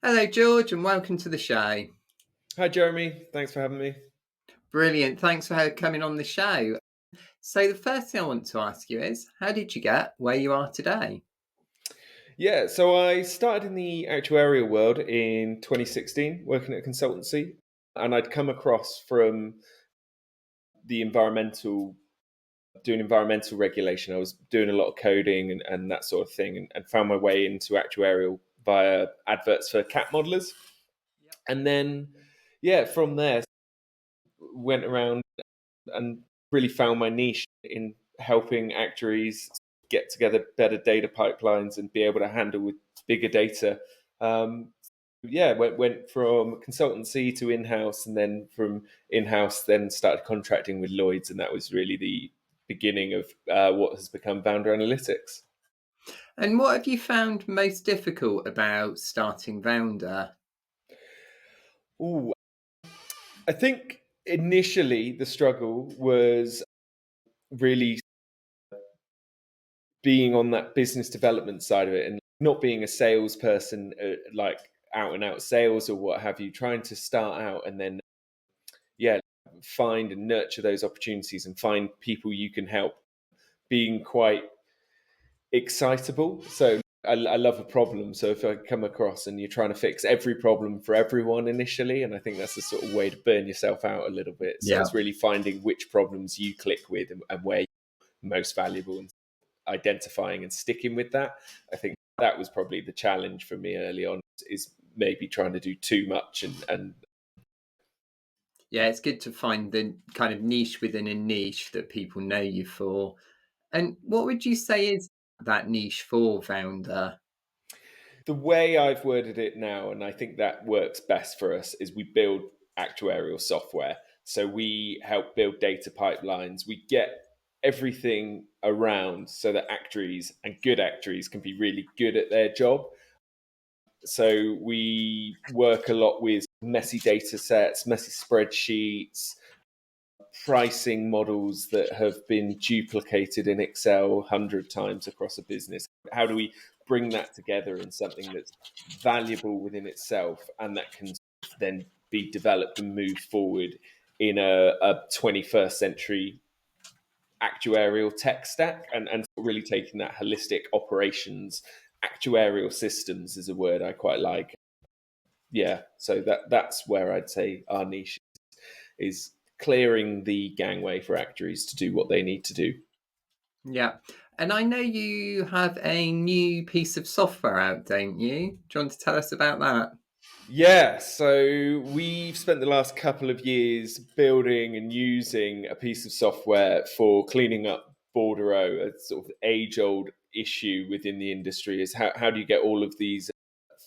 Hello, George, and welcome to the show. Hi, Jeremy. Thanks for having me. Brilliant. Thanks for coming on the show. So, the first thing I want to ask you is how did you get where you are today? Yeah, so I started in the actuarial world in 2016, working at a consultancy, and I'd come across from the doing environmental regulation. I was doing a lot of coding and that sort of thing, and found my way into actuarial via adverts for cat modelers. Yep. And then, yeah, from there, went around and really found my niche in helping actuaries get together better data pipelines and be able to handle with bigger data. Um, yeah, went from consultancy to in-house, and then from in-house, then started contracting with Lloyd's, and that was really the beginning of what has become Vounder Analytics. And what have you found most difficult about starting Vounder? Ooh, I think initially the struggle was really being on that business development side of it and not being a salesperson, like out and out sales or what have you, trying to start out and then, yeah, find and nurture those opportunities and find people you can help, being quite excitable. So I love a problem. So if I come across and you're trying to fix every problem for everyone initially, and I think that's the sort of way to burn yourself out a little bit. So Yeah. it's really finding which problems you click with and where you're most valuable, and identifying and sticking with that. I think that was probably the challenge for me early on, is maybe trying to do too much and Yeah, it's good to find the kind of niche within a niche that people know you for. And what would you say is that niche for Vounder? the way I've worded it now, and I think that works best for us, is we build actuarial software. So we help build data pipelines. We get everything around so that actuaries and good actuaries can be really good at their job. So we work a lot with messy data sets, messy spreadsheets, pricing models that have been duplicated in Excel 100 times across a business. How do we bring that together in something that's valuable within itself and that can then be developed and moved forward in a 21st century actuarial tech stack, and really taking that holistic operations actuarial systems is a word I quite like. Yeah, so that's where I'd say our niche is clearing the gangway for actuaries to do what they need to do. Yeah. And I know you have a new piece of software out, don't you? Do you want to tell us about that? Yeah, so we've spent the last couple of years building and using a piece of software for cleaning up Bordereaux, a sort of age-old issue within the industry. Is how do you get all of these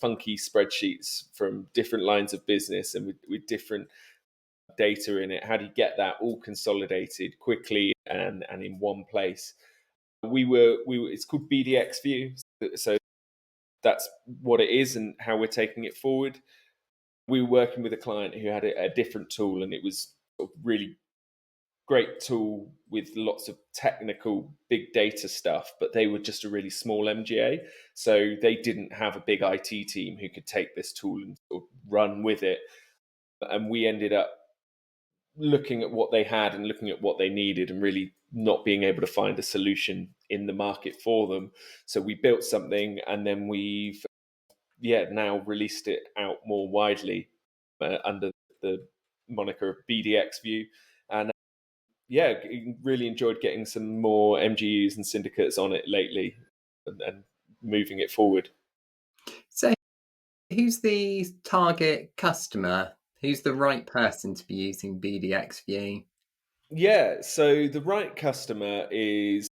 funky spreadsheets from different lines of business and with different data in it? How do you get that all consolidated quickly and in one place? We were it's called BDXView, so that's what it is and how we're taking it forward. We were working with a client who had a different tool, and it was a really great tool with lots of technical big data stuff, but they were just a really small MGA, so they didn't have a big IT team who could take this tool and sort of run with it. And we ended up looking at what they had and looking at what they needed and really not being able to find a solution in the market for them. So we built something, and then we've now released it out more widely under the moniker of BDXView. And really enjoyed getting some more MGUs and syndicates on it lately, and moving it forward. So, who's the target customer? Who's the right person to be using BDXView? Yeah, so the right customer is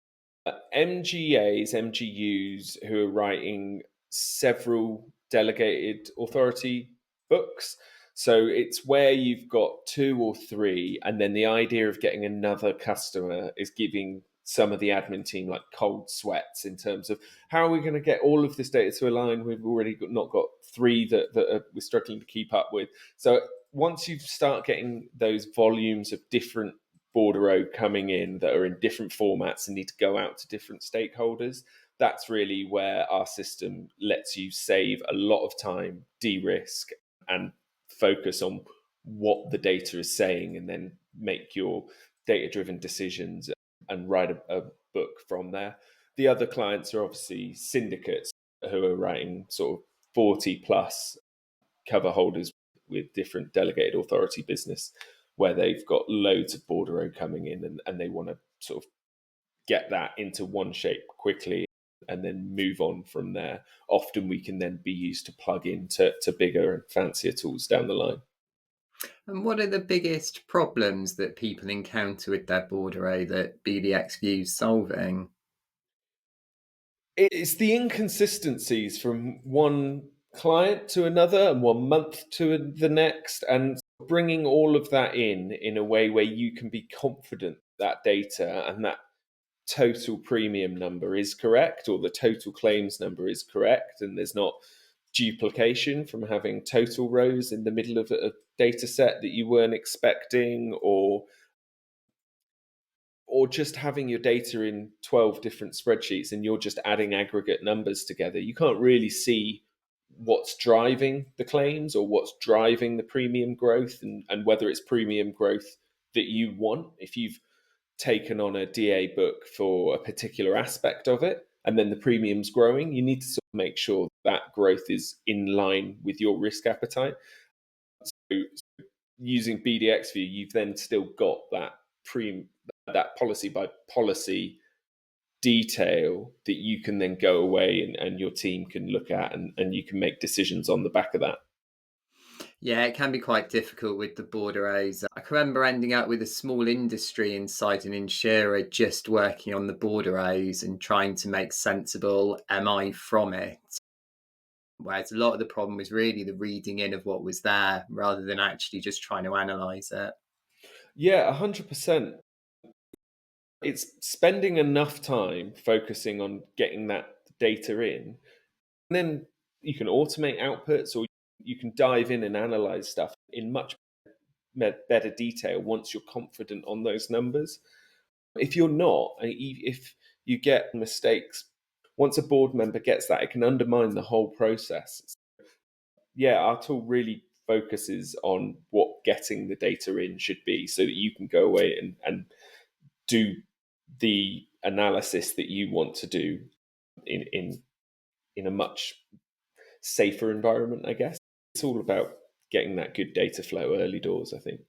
MGAs, MGUs who are writing several delegated authority books. So it's where you've got two or three, and then the idea of getting another customer is giving some of the admin team like cold sweats in terms of how are we going to get all of this data to align. We've already not got three that we're struggling to keep up with. So once you start getting those volumes of different bordereau coming in that are in different formats and need to go out to different stakeholders, that's really where our system lets you save a lot of time, de-risk, and focus on what the data is saying, and then make your data-driven decisions and write a book from there. The other clients are obviously syndicates who are writing sort of 40 plus cover holders with different delegated authority business, where they've got loads of bordereau coming in, and they want to sort of get that into one shape quickly and then move on from there. Often we can then be used to plug into bigger and fancier tools down the line. And what are the biggest problems that people encounter with their bordereau that BDXView is solving? It's the inconsistencies from one client to another and one month to the next, and bringing all of that in a way where you can be confident that data and that total premium number is correct, or the total claims number is correct, and there's not duplication from having total rows in the middle of a data set that you weren't expecting, or just having your data in 12 different spreadsheets and you're just adding aggregate numbers together. You can't really see what's driving the claims or what's driving the premium growth, and whether it's premium growth that you want. If you've taken on a DA book for a particular aspect of it and then the premium's growing, you need to sort of make sure that growth is in line with your risk appetite. So using BDXView, you've then still got that policy by policy detail that you can then go away and your team can look at, and you can make decisions on the back of that. Yeah, it can be quite difficult with the bordereaux. I can remember ending up with a small industry inside an insurer just working on the bordereaux and trying to make sensible MI from it. Whereas a lot of the problem was really the reading in of what was there rather than actually just trying to analyze it. Yeah, 100%. It's spending enough time focusing on getting that data in, and then you can automate outputs, or you can dive in and analyze stuff in much better detail once you're confident on those numbers. If you're not, if you get mistakes, once a board member gets that, it can undermine the whole process. Yeah, our tool really focuses on what getting the data in should be, so that you can go away and do the analysis that you want to do in a much safer environment, I guess. It's all about getting that good data flow early doors, I think.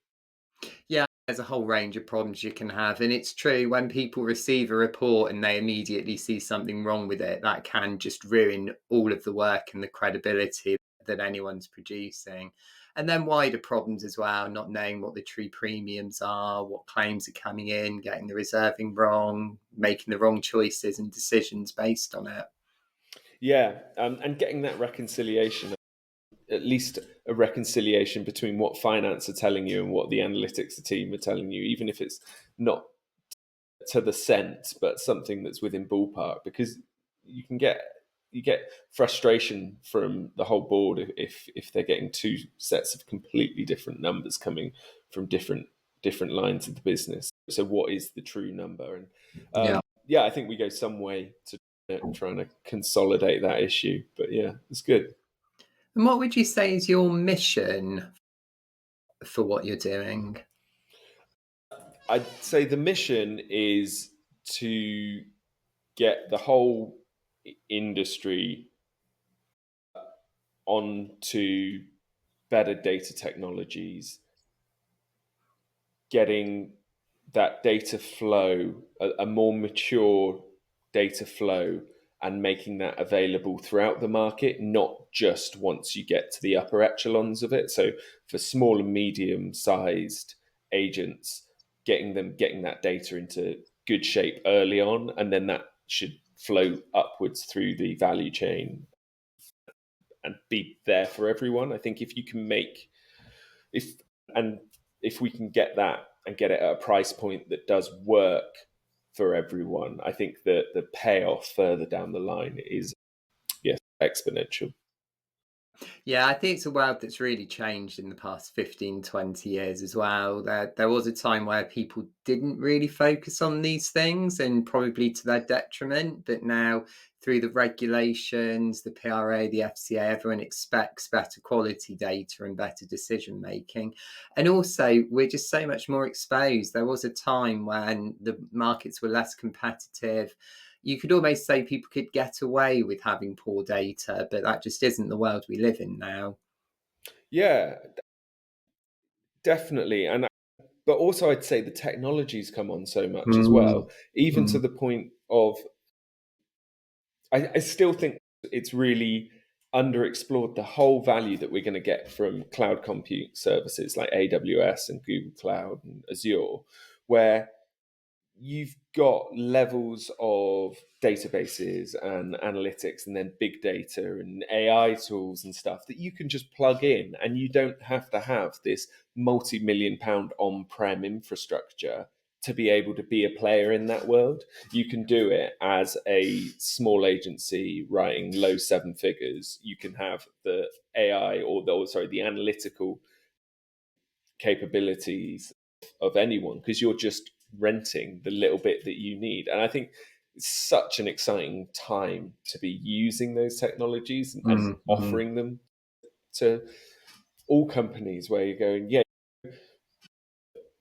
Yeah, there's a whole range of problems you can have. And it's true, when people receive a report and they immediately see something wrong with it, that can just ruin all of the work and the credibility that anyone's producing. And then wider problems as well, not knowing what the true premiums are, what claims are coming in, getting the reserving wrong, making the wrong choices and decisions based on it. Yeah, and getting that reconciliation, at least a reconciliation between what finance are telling you and what the analytics team are telling you, even if it's not to the cent, but something that's within ballpark, because you get frustration from the whole board if they're getting two sets of completely different numbers coming from different lines of the business. So what is the true number? And Yeah. yeah, I think we go some way to trying to consolidate that issue. But yeah, it's good. And what would you say is your mission for what you're doing? I'd say the mission is to get the whole industry onto better data technologies, getting that data flow, a more mature data flow, and making that available throughout the market, not just once you get to the upper echelons of it. So for small and medium sized agents, getting that data into good shape early on, and then that should flow upwards through the value chain and be there for everyone. I think if you can make if and if we can get that and get it at a price point that does work for everyone, I think that the payoff further down the line is, yes, exponential. Yeah, I think it's a world that's really changed in the past 15, 20 years as well. There was a time where people didn't really focus on these things and probably to their detriment. But now, through the regulations, the PRA, the FCA, everyone expects better quality data and better decision making. And also, we're just so much more exposed. There was a time when the markets were less competitive. You could almost say people could get away with having poor data, but that just isn't the world we live in now. Yeah, definitely. And but also I'd say the technology's come on so much as Mm, well, even to mm, the point of I still think it's really underexplored the whole value that we're going to get from cloud compute services like AWS and Google Cloud and Azure, where you've got levels of databases and analytics and then big data and AI tools and stuff that you can just plug in, and you don't have to have this multi-million pound on-prem infrastructure to be able to be a player in that world. You can do it as a small agency writing low seven figures. You can have the AI the analytical capabilities of anyone because you're just renting the little bit that you need. And I think it's such an exciting time to be using those technologies and mm, mm. offering them to all companies where you're going, yeah,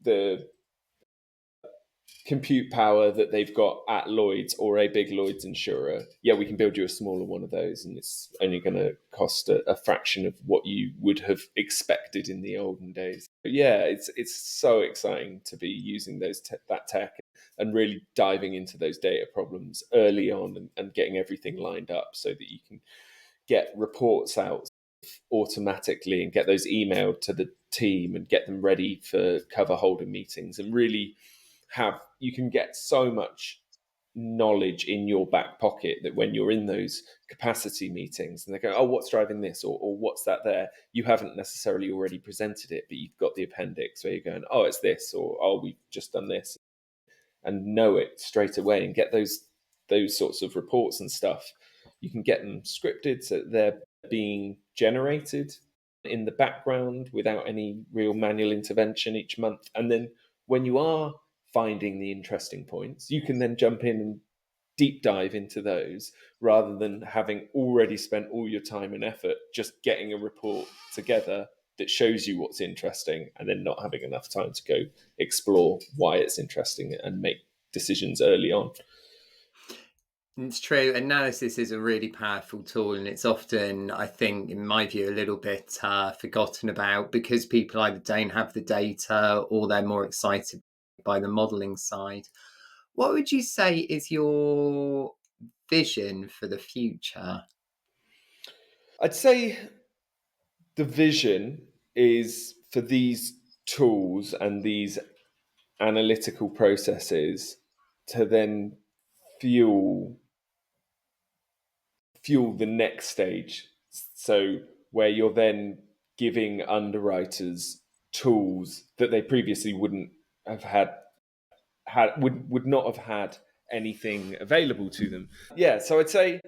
the compute power that they've got at Lloyd's or a big Lloyd's insurer, yeah, we can build you a smaller one of those, and it's only going to cost a fraction of what you would have expected in the olden days. But yeah, it's so exciting to be using that tech and really diving into those data problems early on and getting everything lined up so that you can get reports out automatically and get those emailed to the team and get them ready for cover holder meetings and really have you can get so much knowledge in your back pocket that when you're in those capacity meetings and they go, oh, what's driving this, or what's that there, you haven't necessarily already presented it, but you've got the appendix where you're going, oh, it's this, or oh, we've just done this, and know it straight away and get those sorts of reports and stuff. You can get them scripted so they're being generated in the background without any real manual intervention each month. And then when you are finding the interesting points, you can then jump in and deep dive into those rather than having already spent all your time and effort just getting a report together that shows you what's interesting and then not having enough time to go explore why it's interesting and make decisions early on. It's true. Analysis is a really powerful tool, and it's often, I think, in my view, a little bit forgotten about because people either don't have the data or they're more excited by the modeling side. What would you say is your vision for the future? I'd say the vision is for these tools and these analytical processes to then fuel fuel the next stage. So where you're then giving underwriters tools that they previously wouldn't have would not have had anything available to them. Yeah, so I'd say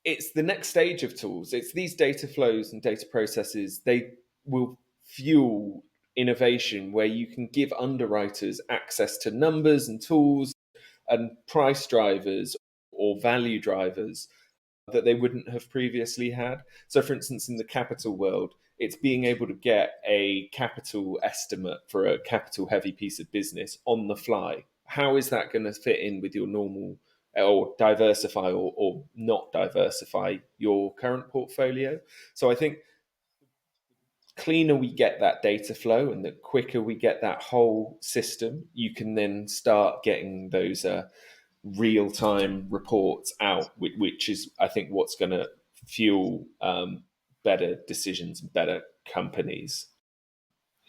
it's the next stage of tools. It's these data flows and data processes. They will fuel innovation where you can give underwriters access to numbers and tools and price drivers or value drivers that they wouldn't have previously had. So, for instance, in the capital world, it's being able to get a capital estimate for a capital heavy piece of business on the fly. How is that going to fit in with your normal or diversify or not diversify your current portfolio? So, I think cleaner we get that data flow and the quicker we get that whole system, you can then start getting those real time reports out, which is, I think, what's going to fuel better decisions, better companies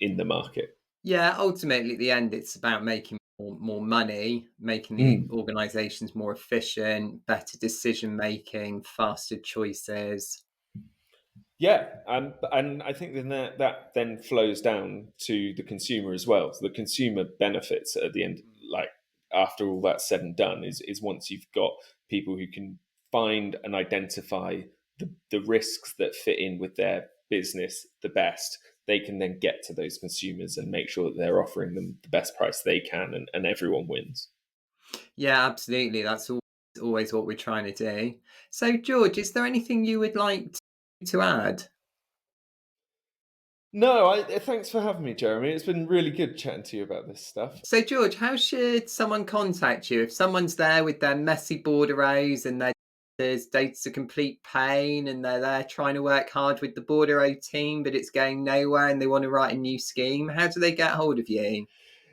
in the market. Yeah, ultimately, at the end, it's about making more money, making the Mm. organizations more efficient, better decision making, faster choices. Yeah, and I think then that then flows down to the consumer as well. So the consumer benefits at the end, like after all that's said and done, is once you've got people who can find and identify the risks that fit in with their business the best, they can then get to those consumers and make sure that they're offering them the best price they can, and everyone wins. Yeah, absolutely. That's always what we're trying to do. So, George, is there anything you would like to add? No, thanks for having me, Jeremy. It's been really good chatting to you about this stuff. So, George, how should someone contact you if someone's there with their messy bordereaux and there's data's a complete pain and they're there trying to work hard with the Bordereaux team, but it's going nowhere and they want to write a new scheme? How do they get hold of you?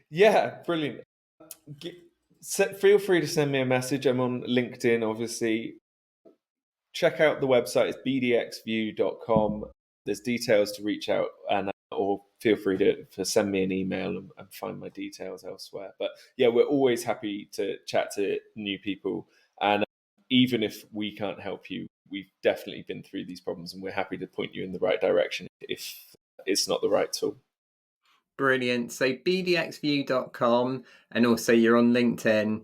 Yeah, brilliant. Feel free to send me a message. I'm on LinkedIn, obviously. Check out the website. It's BDXView.com. There's details to reach out, and or feel free to send me an email and find my details elsewhere. But yeah, we're always happy to chat to new people. And even if we can't help you, we've definitely been through these problems, and we're happy to point you in the right direction if it's not the right tool. Brilliant. So, bdxview.com, and also you're on LinkedIn.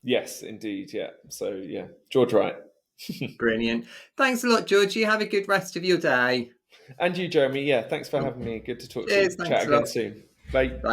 Yes, indeed. Yeah. So yeah, George Wright. Brilliant. Thanks a lot, George. You have a good rest of your day. And you, Jeremy. Yeah, thanks for having me. Good to talk to you. Cheers. Chat Thanks a again lot. soon. Bye. Bye.